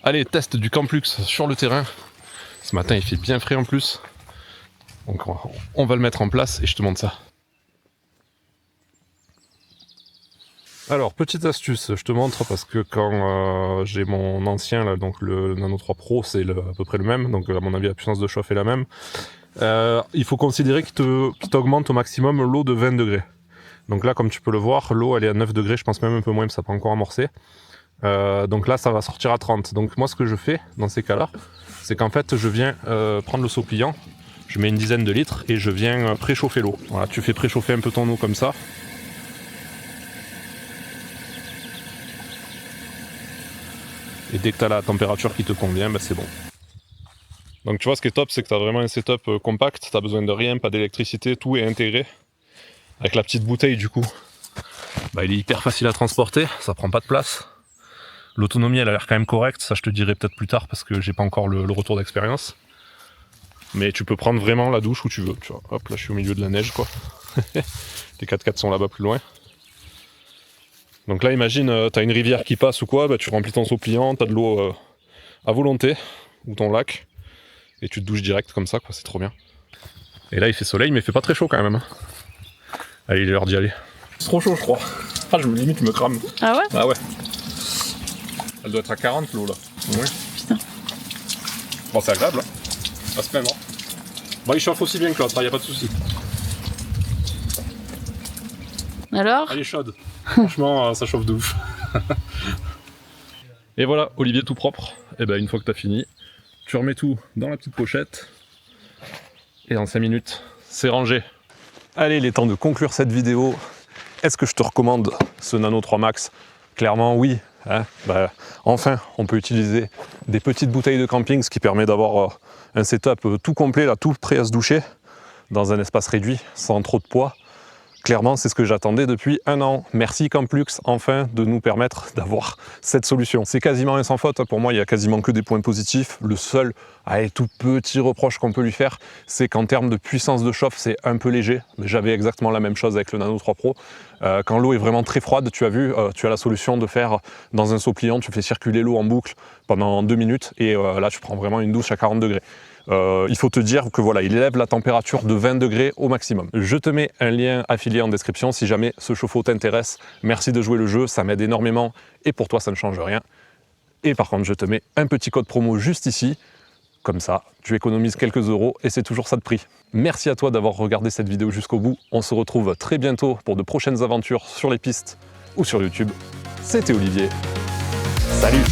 Allez, test du Camplux sur le terrain. Ce matin, il fait bien frais en plus. Donc on va le mettre en place et je te montre ça. Alors, petite astuce, je te montre parce que quand j'ai mon ancien, là, donc le Nano 3 Pro, c'est à peu près le même, donc à mon avis la puissance de chauffe est la même. Il faut considérer qu'il t'augmente au maximum l'eau de 20 degrés. Donc là, comme tu peux le voir, l'eau elle est à 9 degrés, je pense même un peu moins, mais ça n'a pas encore amorcé. Donc là, ça va sortir à 30. Donc moi, ce que je fais dans ces cas-là, c'est qu'en fait, je viens prendre le seau pliant, je mets une dizaine de litres et je viens préchauffer l'eau. Voilà, tu fais préchauffer un peu ton eau comme ça. Et dès que tu as la température qui te convient, bah c'est bon. Donc tu vois, ce qui est top, c'est que tu as vraiment un setup compact, tu n'as besoin de rien, pas d'électricité, tout est intégré. Avec la petite bouteille du coup, bah, il est hyper facile à transporter, ça prend pas de place. L'autonomie elle a l'air quand même correcte, ça je te dirai peut-être plus tard parce que j'ai pas encore le retour d'expérience. Mais tu peux prendre vraiment la douche où tu veux, tu vois. Hop, là je suis au milieu de la neige quoi. Les 4x4 sont là-bas plus loin. Donc là imagine, t'as une rivière qui passe ou quoi, bah, tu remplis ton seau pliant, t'as de l'eau à volonté, ou ton lac, et tu te douches direct comme ça quoi, c'est trop bien. Et là il fait soleil mais il fait pas très chaud quand même. Hein. Allez, il est l'heure d'y aller. C'est trop chaud je crois. Ah limite je me crame. Ah ouais? Ah ouais. Elle doit être à 40 l'eau là. Ouais. Putain. Bon c'est agréable, hein. Pas se plaindre. Bon il chauffe aussi bien que l'autre, y a pas de souci. Alors? Elle est chaude. Franchement ça chauffe de ouf. Et voilà, Olivier tout propre. Et ben une fois que t'as fini, tu remets tout dans la petite pochette. Et en 5 minutes, c'est rangé. Allez, il est temps de conclure cette vidéo. Est-ce que je te recommande ce Nano 3 Max? Clairement oui. Hein, bah, enfin, on peut utiliser des petites bouteilles de camping, ce qui permet d'avoir un setup tout complet, là, tout prêt à se doucher, dans un espace réduit, sans trop de poids. Clairement, c'est ce que j'attendais depuis 1 an. Merci Camplux, enfin, de nous permettre d'avoir cette solution. C'est quasiment un sans faute. Pour moi, il n'y a quasiment que des points positifs. Le seul, tout petit reproche qu'on peut lui faire, c'est qu'en termes de puissance de chauffe, c'est un peu léger. J'avais exactement la même chose avec le Nano 3 Pro. Quand l'eau est vraiment très froide, tu as vu, tu as la solution de faire dans un seau pliant, tu fais circuler l'eau en boucle pendant 2 minutes et là, tu prends vraiment une douche à 40 degrés. Il faut te dire que voilà, il élève la température de 20 degrés au maximum. Je te mets un lien affilié en description si jamais ce chauffe-eau t'intéresse. Merci de jouer le jeu, ça m'aide énormément et pour toi ça ne change rien. Et par contre, je te mets un petit code promo juste ici. Comme ça, tu économises quelques euros et c'est toujours ça de prix. Merci à toi d'avoir regardé cette vidéo jusqu'au bout. On se retrouve très bientôt pour de prochaines aventures sur les pistes ou sur YouTube. C'était Olivier. Salut!